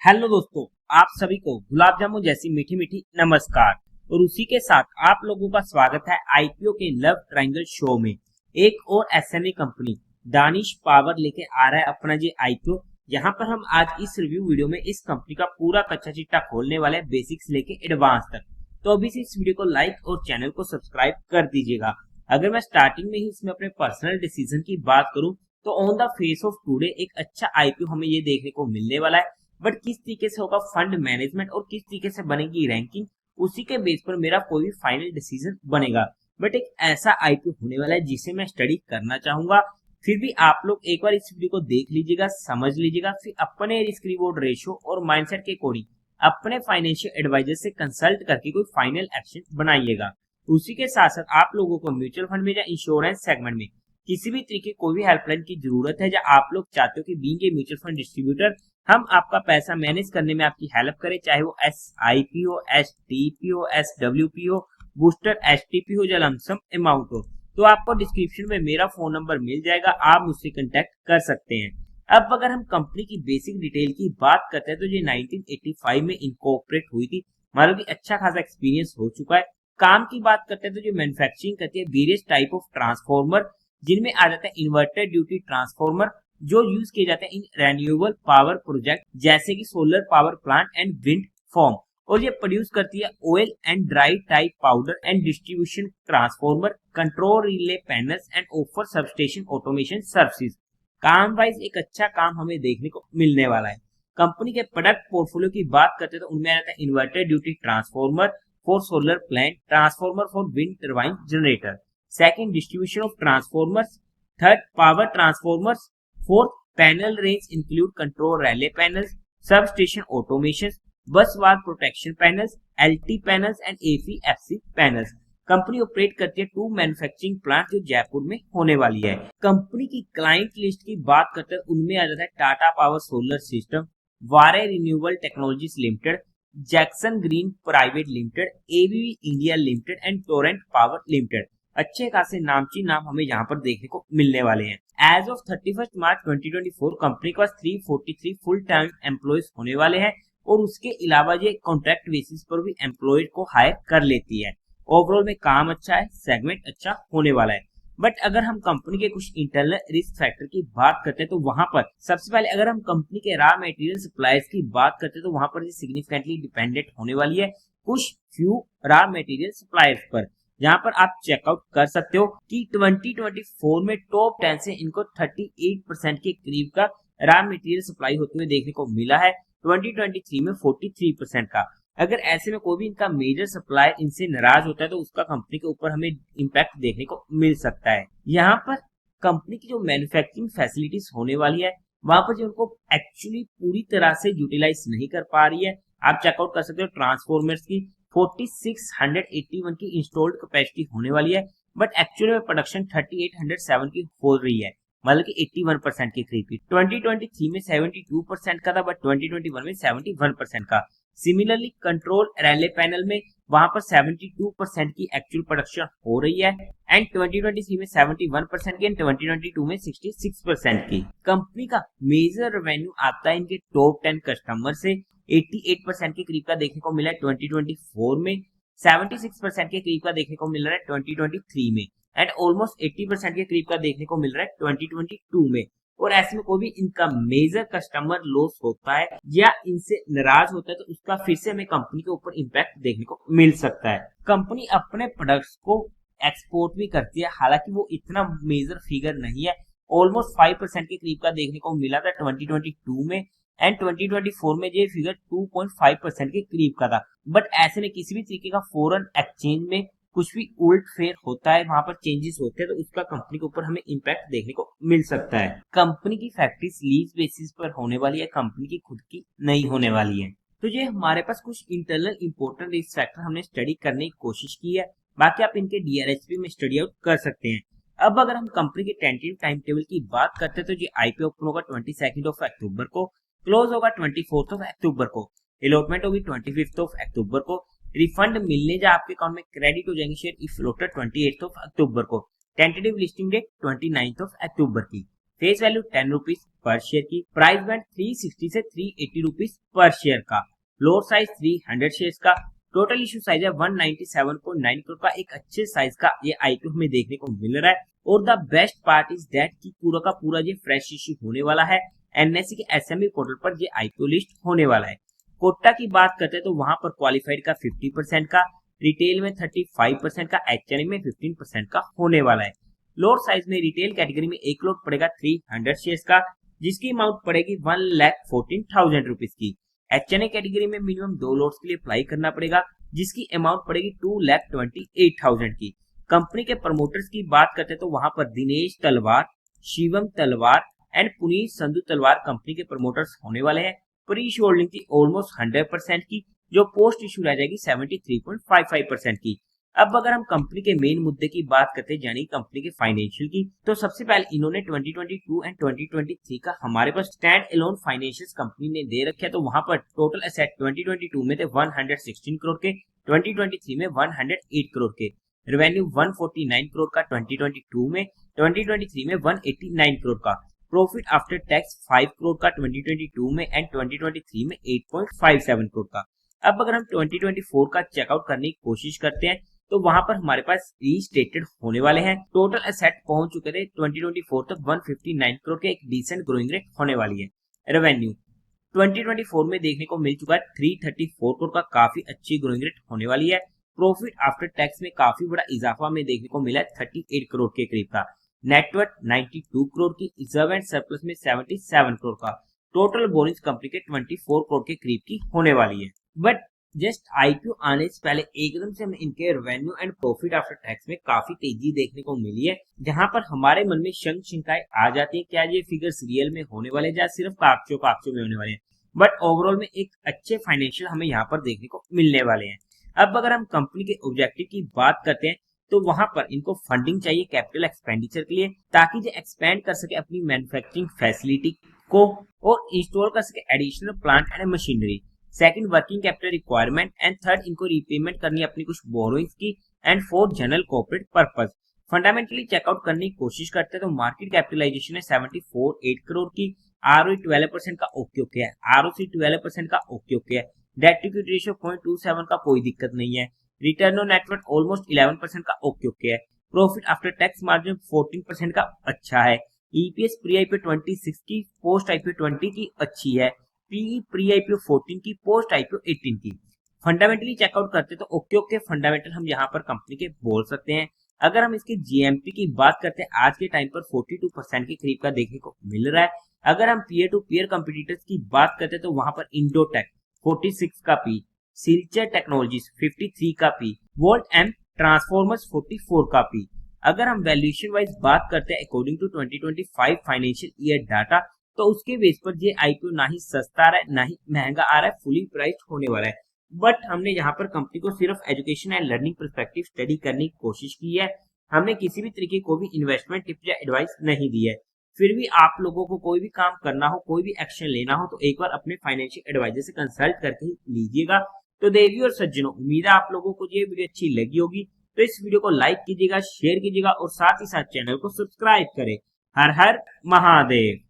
Hello दोस्तों, आप सभी को गुलाब जामुन जैसी मीठी मीठी नमस्कार। और उसी के साथ आप लोगों का स्वागत है आईपीओ के लव ट्रायंगल शो में। एक और एसएमई कंपनी दानिश पावर लेके आ रहा है अपना ये आईपीओ। यहाँ पर हम आज इस रिव्यू वीडियो में इस कंपनी का पूरा कच्चा चिट्ठा खोलने वाले हैं, बेसिक्स लेके एडवांस तक। तो अभी से इस वीडियो को लाइक और चैनल को सब्सक्राइब कर दीजिएगा। अगर मैं स्टार्टिंग में ही इसमें अपने पर्सनल डिसीजन की बात करूं तो on the face of today एक अच्छा आईपीओ हमें ये देखने को मिलने वाला है। बट किस तरीके से होगा फंड मैनेजमेंट और किस तरीके से बनेगी रैंकिंग, उसी के बेस पर मेरा कोई भी फाइनल डिसीजन बनेगा। बट एक ऐसा आईपीओ होने वाला है जिसे मैं स्टडी करना चाहूंगा। फिर भी आप लोग एक बार इस वीडियो को देख लीजिएगा, समझ लीजिएगा, फिर अपने रिस्क रिवॉर्ड रेशियो और माइंडसेट के अकॉर्डिंग अपने फाइनेंशियल एडवाइजर से कंसल्ट करके कोई फाइनल एक्शन बनाइएगा। उसी के साथ साथ आप लोगों को म्यूचुअल फंड में या इंश्योरेंस सेगमेंट में किसी भी तरीके कोई भी हेल्पलाइन की जरूरत है, या आप लोग चाहते हो कि being a mutual fund distributor हम आपका पैसा मैनेज करने में आपकी हेल्प करें, चाहे वो SIP हो, STP हो, SWP हो, बूस्टर STP हो या लमसम अमाउंट हो, तो आपको डिस्क्रिप्शन में मेरा फोन नंबर मिल जाएगा, आप मुझसे कांटेक्ट कर सकते हैं। अब अगर हम कंपनी की बेसिक डिटेल की बात करते हैं तो ये 1985 में इनकॉर्पोरेट हुई थी। मतलब कि अच्छा खासा एक्सपीरियंस हो चुका है। काम की बात करते हैं तो जो मैन्युफैक्चरिंग करती है वेरियस टाइप ऑफ ट्रांसफॉर्मर, जिनमें आ जाता है इन्वर्टर ड्यूटी ट्रांसफॉर्मर जो यूज किए जाते हैं इन रेन्यूएबल पावर प्रोजेक्ट जैसे कि solar power plant and wind farm. और ये प्रोड्यूस करती है oil and dry type powder and distribution transformer, control relay panels and offer substation automation services. काम वाइज एक अच्छा काम हमें देखने को मिलने वाला है। कंपनी के प्रोडक्ट पोर्टफोलियो की बात करते हैं तो उनमें आ जाता है inverter duty transformer for solar plant, transformer for wind turbine generator, second distribution of transformers, third power transformers, fourth panel range include control relay panels, sub station automation, bus bar protection panels, LT panels and AFC panels. Company operate करती है 2 manufacturing plant जो जयपुर में होने वाली है। Company की client list की बात करते हैं उनमें आ जाता है टाटा पावर सोलर सिस्टम, वारे renewable technologies limited, Jackson green private limited, ABB India limited and Torrent power limited. अच्छे खासे नामचीन नाम हमें यहाँ पर देखने को मिलने वाले हैं। एज ऑफ 31 मार्च 2024 कंपनी के पास 343 फुल टाइम एम्प्लॉयज होने वाले हैं और उसके अलावा ये कॉन्ट्रैक्ट बेसिस पर भी एम्प्लॉयज को हायर कर लेती है। ओवरऑल में काम अच्छा है, सेगमेंट अच्छा होने वाला है। बट अगर हम कंपनी के कुछ इंटरनल रिस्क फैक्टर की बात करते हैं तो वहां पर सबसे पहले अगर हम कंपनी के रॉ मटेरियल सप्लायर्स की बात करते हैं तो वहां पर सिग्निफिकेंटली डिपेंडेंट होने वाली है कुछ फ्यू रॉ मटेरियल सप्लायर्स पर। यहाँ पर आप चेकआउट कर सकते हो कि 2024 में टॉप 10 से इनको 38% के करीब का रॉ मटेरियल सप्लाई होते हुए देखने को मिला है, 2023 में 43% का। अगर ऐसे में कोई भी इनका मेजर सप्लायर इनसे नाराज होता है तो उसका कंपनी के ऊपर हमें इम्पैक्ट देखने को मिल सकता है। यहाँ पर कंपनी की जो मैन्युफैक्चरिंग फैसिलिटीज होने वाली है वहां पर जो उनको एक्चुअली पूरी तरह से यूटिलाइज नहीं कर पा रही है। आप चेकआउट कर सकते हो ट्रांसफॉर्मर्स की 4681 की इंस्टॉल्ड कैपेसिटी होने वाली है, बट एक्चुअली में प्रोडक्शन 3807 की हो रही है, मतलब कि 81% के करीब की। 2023 में 72% का था, बट 2021 में 71% का। सिमिलरली कंट्रोल रिले पैनल में वहां पर 72% की एक्चुअल प्रोडक्शन हो रही है एंड 2023 में 71% की एंड 2022 में 66% की। कंपनी का मेजर रेवेन्यू आता है इनके टॉप 10 कस्टमर से, 88% के करीब का देखने को मिला है 2024 में, 76% के करीब का देखने को मिल रहा है 2023 में एंड ऑलमोस्ट 80% के करीब का देखने को मिल रहा है 2022 में। और ऐसे में कोई भी इनका मेजर कस्टमर लॉस होता है या इनसे नाराज होता है तो उसका फिर से हमें कंपनी के ऊपर इम्पैक्ट देखने को मिल सकता है। कंपनी अपने प्रोडक्ट्स को एक्सपोर्ट भी करती है, हालांकि वो इतना मेजर फिगर नहीं है, ऑलमोस्ट 5% के करीब का देखने को मिला था 2022 में एंड 2024 में ये फिगर 2.5% के करीब का था। बट ऐसे में किसी भी तरीके का फॉरेन एक्सचेंज में कुछ भी उल्ट फेर होता है, वहां पर चेंजेस होते हैं तो उसका कंपनी के ऊपर हमें इम्पैक्ट देखने को मिल सकता है। कंपनी की फैक्ट्रीज लीज बेसिस पर होने वाली है, कंपनी की खुद की नहीं होने वाली है। तो ये हमारे पास कुछ इंटरनल इंपोर्टेंट रिस्क फैक्टर हमने स्टडी करने की कोशिश की है, बाकी आप इनके DRHP में स्टडी आउट कर सकते हैं। अब अगर हम कंपनी के टेंटेटिव टाइम टेबल की बात करते हैं तो ये IPO ओपन होगा 22 अक्टूबर को, क्लोज होगा 24 अक्टूबर को, अलॉटमेंट होगी 25 अक्टूबर को, रिफंड मिलने जा आपके अकाउंट में क्रेडिट हो जाएंगे शेयर इफ फ्लोटेड 28 अक्टूबर को, टेंटेटिव लिस्टिंग डेट 29 अक्टूबर की, फेस वैल्यू 10 रुपीज, पर शेयर की। प्राइस बैंड 360 से 380 रुपीज पर शेयर का। फ्लोर साइज 300 शेयर का। टोटल इशू साइज है 197.9 करोड़ का। एक अच्छे साइज का ये आईपीओ हमें देखने को मिल रहा है। और the best part is that कि पूरा का पूरा ये फ्रेश इशू होने वाला है। एनएससी के एसएमई पोर्टल पर ये आईपीओ लिस्ट होने वाला है। कोटा की बात करते हैं तो वहां पर क्वालिफाइड का 50% का, रिटेल में 35% का, एचएनआई में 15% का होने वाला है। लोअर साइज में रिटेल कैटेगरी में 1 लोट पड़ेगा 300 शेयर्स का, जिसकी अमाउंट पड़ेगी 1,14,000 रुपीज की। एचएनआई कैटेगरी में मिनिमम 2 लोट्स के लिए अप्लाई करना पड़ेगा, जिसकी अमाउंट पड़ेगी 2,28,000 की। कंपनी के प्रमोटर्स की बात करते हैं तो वहां पर दिनेश तलवार, शिवम तलवार एंड पुनीत संधू तलवार कंपनी के प्रमोटर्स होने वाले हैं। प्री इशू होल्डिंग थी ऑलमोस्ट 100% की, जो पोस्ट इशू रह जाएगी 73.55% की। अब अगर हम कंपनी के मेन मुद्दे की बात करते हैं यानी कंपनी के फाइनेंशियल की, तो सबसे पहले इन्होंने 2022 एंड 2023 का हमारे पास स्टैंड अलोन फाइनेंशियल्स कंपनी ने दे रखे हैं। तो वहां पर टोटल एसेट 2022 में थे 116 करोड़ के, 2023 में 108 करोड़ के। रेवेन्यू 149 करोड़ का 2022 में, 2023 में 189 करोड़ का। प्रॉफिट आफ्टर टैक्स 5 करोड़ का 2022 में एंड 2023 में 8.57 करोड़ का। अब अगर हम 2024 का चेकआउट करने की कोशिश करते हैं तो वहां पर हमारे पास रीस्टेटेड होने वाले हैं। टोटल एसेट पहुंच चुके थे 2024 तक 159 करोड़ के, एक डिसेंट ग्रोइंग रेट होने वाली है। रेवेन्यू 2024 में देखने को मिल चुका है 334 करोड़ का, काफी अच्छी ग्रोइंग रेट होने वाली है। प्रॉफिट आफ्टर टैक्स में काफी बड़ा इजाफा में देखने को मिला है 38 करोड़ के करीब का। नेटवर्थ 92 करोड़ की, रिजर्व एंड सरप्लस में 77 करोड़ का। टोटल बोरिंग्स कंपनी के 24 करोड़ के करीब की होने वाली है। बट जस्ट आईपीओ आने से पहले एकदम से हमें इनके revenue and profit after tax में काफी तेजी देखने को मिली है, जहां पर हमारे मन में शंकाएं आ जाती है क्या ये फिगर्स रियल में होने वाले या सिर्फ कागजों में होने वाले हैं। बट ओवरऑल में एक अच्छे फाइनेंशियल हमें यहाँ पर देखने को मिलने वाले हैं। अब अगर हम कंपनी के ऑब्जेक्टिव की बात करते हैं तो वहां पर इनको फंडिंग चाहिए कैपिटल एक्सपेंडिचर के लिए, ताकि ये एक्सपेंड कर सके अपनी मैन्युफैक्चरिंग फैसिलिटी को और इंस्टॉल कर सके additional plant and machinery. Second working capital requirement and third इनको रीपेमेंट करनी है अपनी कुछ बोरोइंग्स की and fourth general corporate purpose. Fundamentally check out करने की कोशिश करते हैं तो मार्केट कैपिटलाइजेशन है 74.8 करोड़ की, आरओई 12% का ओके है, आरओसी 12% का ओके है, डेट टू इक्विटी रेशियो 0.27 का कोई दिक्कत नहीं है, रिटर्न ऑन नेटवर्थ ऑलमोस्ट 11% का ओके है, प्रॉफिट आफ्टर टैक्स मार्जिन 14% का अच्छा है, ईपीएस प्री आईपीओ 26 की, पोस्ट आईपीओ 20 की अच्छी है, पीई प्री आईपीओ 14 की, पोस्ट आईपीओ 18 की। फंडामेंटली चेकआउट करते तो ओके फंडामेंटल हम यहाँ पर कंपनी के बोल सकते हैं। अगर हम इसके जीएमपी की बात करते हैं आज के टाइम पर 42% के करीब का देखने को मिल रहा है। अगर हम पीयर टू पीयर कंपटीटर्स की बात करते हैं तो वहां पर इंडोटेक 46 का पी, सिल्चर टेक्नोलॉजीज 53 का पी, वोल्ट एम ट्रांसफॉर्मर्स 44 का पी। अगर हम वैल्यूएशन वाइज बात करते हैं according to 2025 financial year data, तो उसके बेस पर ये आईपीओ ना ही सस्ता आ रहा है ना ही महंगा आ रहा है, फुली प्राइस्ड होने वाला है। बट हमने यहाँ पर कंपनी को सिर्फ education and learning perspective study करने की कोशिश की है। हमने किसी भी तरीके को भी इन्वेस्टमेंट टिप या एडवाइस नहीं दी है। फिर भी आप लोगों को कोई भी काम करना हो, कोई भी एक्शन लेना हो, तो एक बार अपने फाइनेंशियल एडवाइजर से कंसल्ट करके लीजिएगा। तो देवियों और सज्जनों, उम्मीद है आप लोगों को ये वीडियो अच्छी लगी होगी। तो इस वीडियो को लाइक कीजिएगा, शेयर कीजिएगा और साथ ही साथ चैनल को सब्सक्राइब करें। हर हर महादेव।